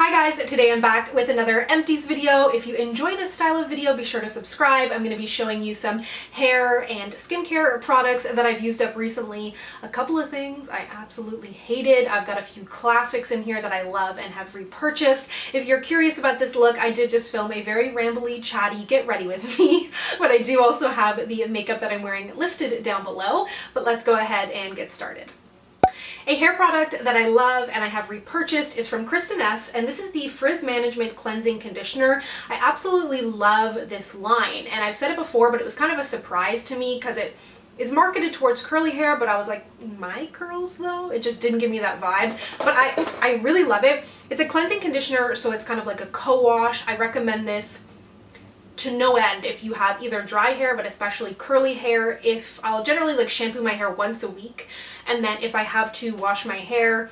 Hi guys, today I'm back with another Empties video. If you enjoy this style of video, be sure to subscribe. I'm going to be showing you some hair and skincare products that I've used up recently. A couple of things I absolutely hated. I've got a few classics in here that I love and have repurchased. If you're curious about this look, I did just film a very rambly, chatty, get ready with me, but I do also have the makeup that I'm wearing listed down below. But let's go ahead and get started. A hair product that I love and I have repurchased is from Kristen, and this is the Frizz Management Cleansing Conditioner. I absolutely love this line, and I've said it before, but it was kind of a surprise to me because it is marketed towards curly hair, but I was like, my curls though? It just didn't give me that vibe, but I really love it. It's a cleansing conditioner, so it's kind of like a co-wash. I recommend this to no end if you have either dry hair, but especially curly hair. If I'll generally like shampoo my hair once a week, and then if I have to wash my hair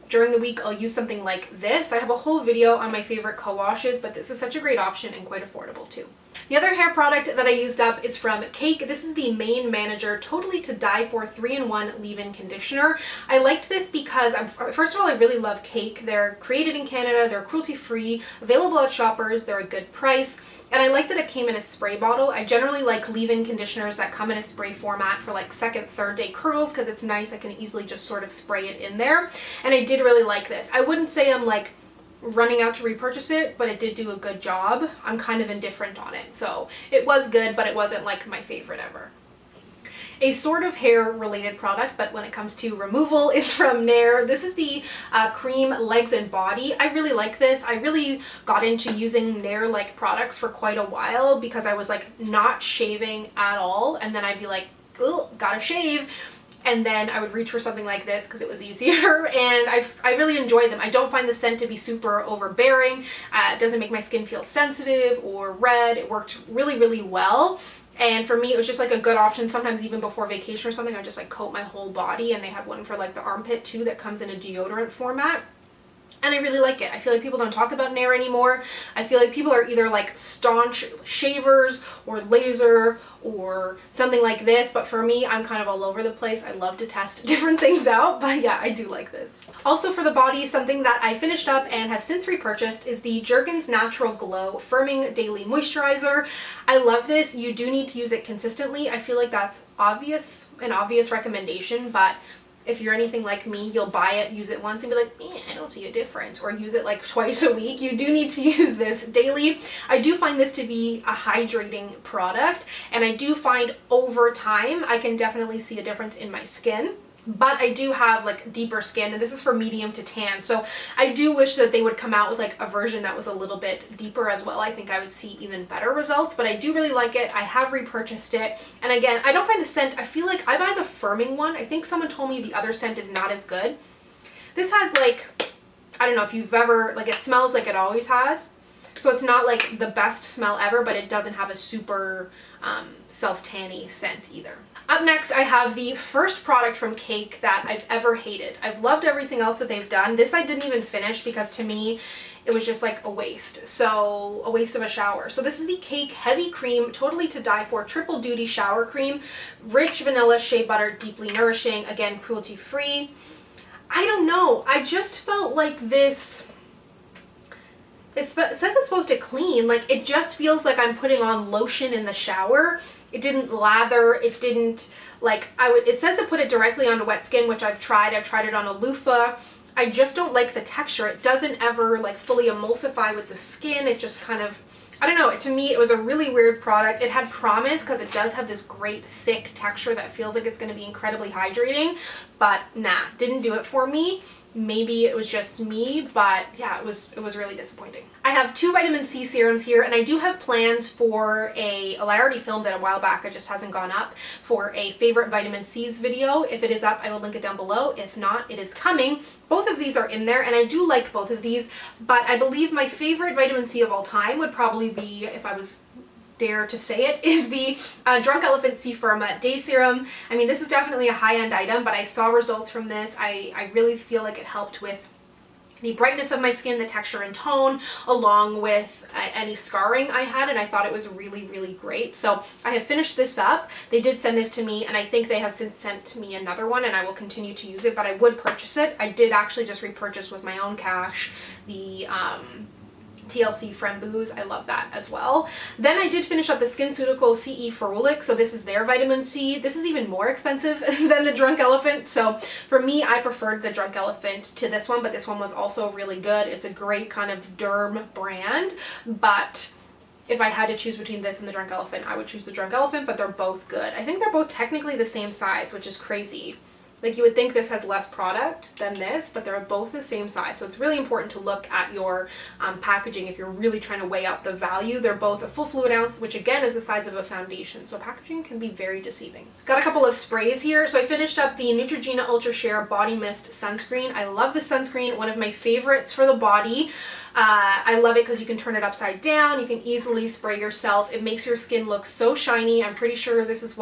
during the week, I'll use something like this. I have a whole video on my favorite co-washes, but this is such a great option and quite affordable too. The other hair product that I used up is from Cake. This is the Mane Manager Totally to Die For 3-in-1 Leave-In Conditioner. I liked this because, first of all, I really love Cake. They're created in Canada, they're cruelty-free, available at Shoppers, they're a good price, and I like that it came in a spray bottle. I generally like leave-in conditioners that come in a spray format for like second, third day curls because it's nice. I can easily just sort of spray it in there, and I did really like this. I wouldn't say I'm like running out to repurchase it, but it did do a good job. I'm kind of indifferent on it, so it was good, but it wasn't like my favorite ever. A sort of hair related product, but when it comes to removal, is from Nair. This is the Cream Legs and Body. I really like this. I really got into using Nair like products for quite a while because I was like not shaving at all, and then I'd be like, oh, gotta shave. And then I would reach for something like this because it was easier, and I really enjoy them. I don't find the scent to be super overbearing. It doesn't make my skin feel sensitive or red. It worked really, really well. And for me, it was just like a good option. Sometimes even before vacation or something, I just like coat my whole body, and they have one for like the armpit too that comes in a deodorant format. And I really like it. I feel like people don't talk about Nair anymore. I feel like people are either like staunch shavers or laser or something like this, but for me, I'm kind of all over the place. I love to test different things out, but yeah, I do like this. Also for the body, something that I finished up and have since repurchased is the Jergens Natural Glow Firming Daily Moisturizer. I love this. You do need to use it consistently. I feel like that's an obvious recommendation, but if you're anything like me, you'll buy it, use it once, and be like, I don't see a difference, or use it like twice a week. You do need to use this daily. I do find this to be a hydrating product, and I do find over time I can definitely see a difference in my skin. But I do have like deeper skin, and this is for medium to tan, so I do wish that they would come out with like a version that was a little bit deeper as well. I think I would see even better results, but I do really like it. I have repurchased it, and again, I don't find the scent, I feel like I buy the firming one. I think someone told me the other scent is not as good. This has like, I don't know if you've ever, like it smells like it always has. So it's not like the best smell ever, but it doesn't have a super self-tanny scent either. Up next, I have the first product from Cake that I've ever hated. I've loved everything else that they've done. This I didn't even finish because to me, it was just like a waste. So a waste of a shower. So this is the Cake Heavy Cream Totally to Die For Triple Duty Shower Cream. Rich vanilla, shea butter, deeply nourishing. Again, cruelty free. I don't know. I just felt like this, it says it's supposed to clean. Like it just feels like I'm putting on lotion in the shower. It didn't lather, it didn't, like, it says to put it directly onto wet skin, which I've tried it on a loofah. I just don't like the texture. It doesn't ever, like, fully emulsify with the skin. It just kind of, I don't know, to me, it was a really weird product. It had promise, because it does have this great, thick texture that feels like it's going to be incredibly hydrating, but nah, didn't do it for me. Maybe it was just me, but yeah, it was really disappointing. I have 2 vitamin C serums here, and I do have plans for I already filmed it a while back, it just hasn't gone up, for a favorite vitamin C's video. If it is up, I will link it down below. If not, it is coming. Both of these are in there, and I do like both of these, but I believe my favorite vitamin C of all time would probably be, if I was dare to say it, is the Drunk Elephant C-firma Day Serum. I mean, this is definitely a high-end item, but I saw results from this. I really feel like it helped with the brightness of my skin, the texture and tone, along with any scarring I had, and I thought it was really, really great. So I have finished this up. They did send this to me, and I think they have since sent me another one, and I will continue to use it, but I would purchase it. I did actually just repurchase with my own cash the TLC Framboos. I love that as well. Then I did finish up the SkinCeuticals CE Ferulic. So this is their vitamin C. This is even more expensive than the Drunk Elephant. So for me, I preferred the Drunk Elephant to this one, but this one was also really good. It's a great kind of derm brand, but if I had to choose between this and the Drunk Elephant, I would choose the Drunk Elephant, but they're both good. I think they're both technically the same size, which is crazy. Like, you would think this has less product than this, but they're both the same size. So it's really important to look at your packaging if you're really trying to weigh out the value. They're both a full fluid ounce, which again is the size of a foundation. So packaging can be very deceiving. Got a couple of sprays here. So I finished up the Neutrogena Ultra Sheer Body Mist Sunscreen. I love this sunscreen, one of my favorites for the body. I love it because you can turn it upside down. You can easily spray yourself. It makes your skin look so shiny. I'm pretty sure this is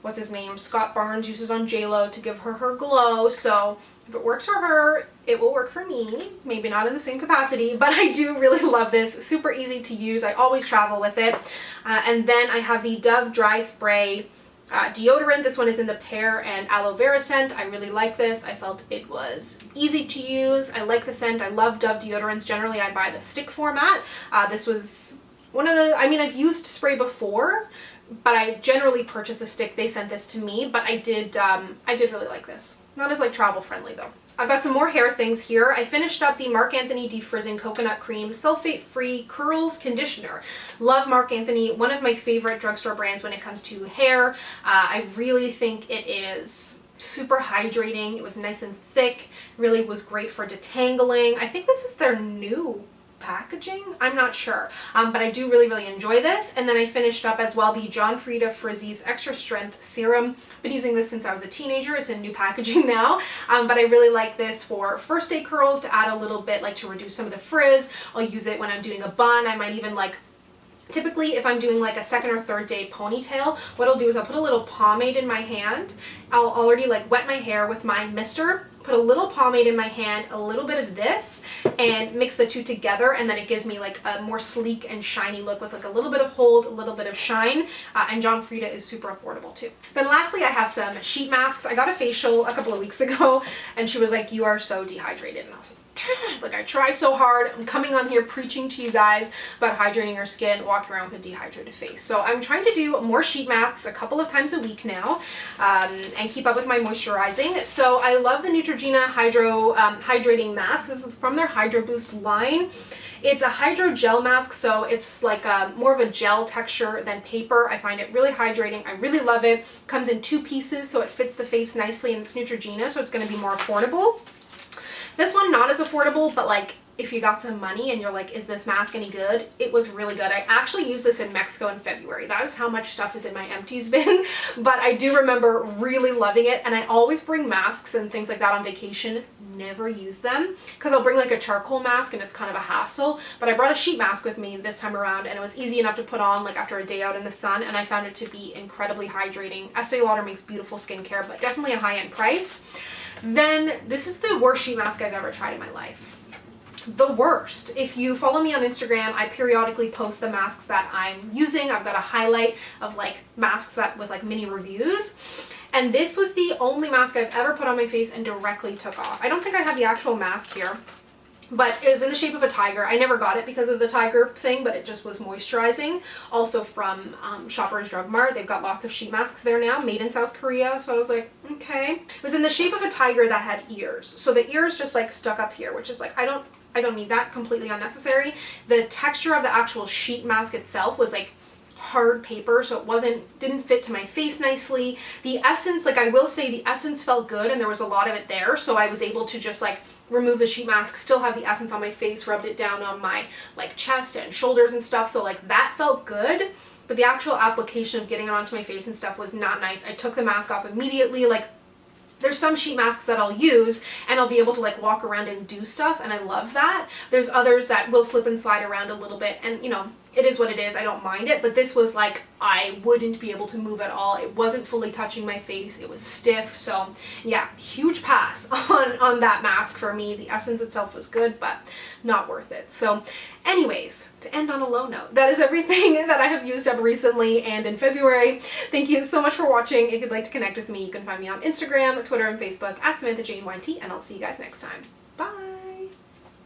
what's his name, Scott Barnes uses on JLo to give her glow. So if it works for her, it will work for me. Maybe not in the same capacity, but I do really love this. Super easy to use. I always travel with it. And then I have the Dove Dry Spray deodorant. This one is in the pear and aloe vera scent. I really like this. I felt it was easy to use. I like the scent. I love Dove deodorants. Generally, I buy the stick format. This was one of the, I mean, I've used spray before, but I generally purchase the stick. They sent this to me, but I did really like this. Not as like travel friendly though. I've got some more hair things here. I finished up the Marc Anthony Defrizzing Coconut Cream Sulfate Free Curls Conditioner. Love Marc Anthony, one of my favorite drugstore brands when it comes to hair. I really think it is super hydrating. It was nice and thick, really was great for detangling. I think this is their new packaging, I'm not sure, but I do really enjoy this. And then I finished up as well the John Frieda Frizzies Extra Strength Serum. Been using this since I was a teenager. It's in new packaging now, but I really like this for first day curls, to add a little bit, like to reduce some of the frizz. I'll use it when I'm doing a bun. I might even typically, if I'm doing like a second or third day ponytail, what I'll do is I'll put a little pomade in my hand. I'll already wet my hair with my mister, put a little pomade in my hand, a little bit of this, and mix the two together, and then it gives me a more sleek and shiny look with a little bit of hold, a little bit of shine, and John Frieda is super affordable too. Then lastly, I have some sheet masks. I got a facial a couple of weeks ago, and she was like, "You are so dehydrated," and I was like, I try so hard. I'm coming on here preaching to you guys about hydrating your skin, walking around with a dehydrated face. So I'm trying to do more sheet masks a couple of times a week now, and keep up with my moisturizing. So I love the Neutrogena Hydrating Mask. This is from their Hydro Boost line. It's a hydro gel mask, so it's more of a gel texture than paper. I find it really hydrating. I really love it. Comes in 2 pieces, so it fits the face nicely, and it's Neutrogena, so it's going to be more affordable. This one, not as affordable, but if you got some money and you're like, is this mask any good? It was really good. I actually used this in Mexico in February. That is how much stuff is in my Empties bin, but I do remember really loving it, and I always bring masks and things like that on vacation. Never use them, because I'll bring a charcoal mask and it's kind of a hassle, but I brought a sheet mask with me this time around, and it was easy enough to put on after a day out in the sun, and I found it to be incredibly hydrating. Estee Lauder makes beautiful skincare, but definitely a high-end price. Then this is the worst sheet mask I've ever tried in my life. The worst. If you follow me on Instagram, I periodically post the masks that I'm using. I've got a highlight of masks that with mini reviews. And this was the only mask I've ever put on my face and directly took off. I don't think I have the actual mask here, but it was in the shape of a tiger. I never got it because of the tiger thing, but it just was moisturizing. Also from Shoppers Drug Mart. They've got lots of sheet masks there now, made in South Korea. So I was like, okay. It was in the shape of a tiger that had ears. So the ears just stuck up here, which is I don't need that, completely unnecessary. The texture of the actual sheet mask itself was hard paper, so it didn't fit to my face nicely. The essence, I will say the essence felt good, and there was a lot of it there, so I was able to just remove the sheet mask, still have the essence on my face, rubbed it down on my chest and shoulders and stuff, so that felt good. But the actual application of getting it onto my face and stuff was not nice. I took the mask off immediately. There's some sheet masks that I'll use and I'll be able to walk around and do stuff, and I love that. There's others that will slip and slide around a little bit, and it is what it is. I don't mind it, but this was like, I wouldn't be able to move at all. It wasn't fully touching my face. It was stiff. So yeah, huge pass on that mask for me. The essence itself was good, but not worth it. So anyways, to end on a low note, that is everything that I have used up recently and in February. Thank you so much for watching. If you'd like to connect with me, you can find me on Instagram, Twitter, and Facebook at SamanthaJaneYT, and I'll see you guys next time. Bye!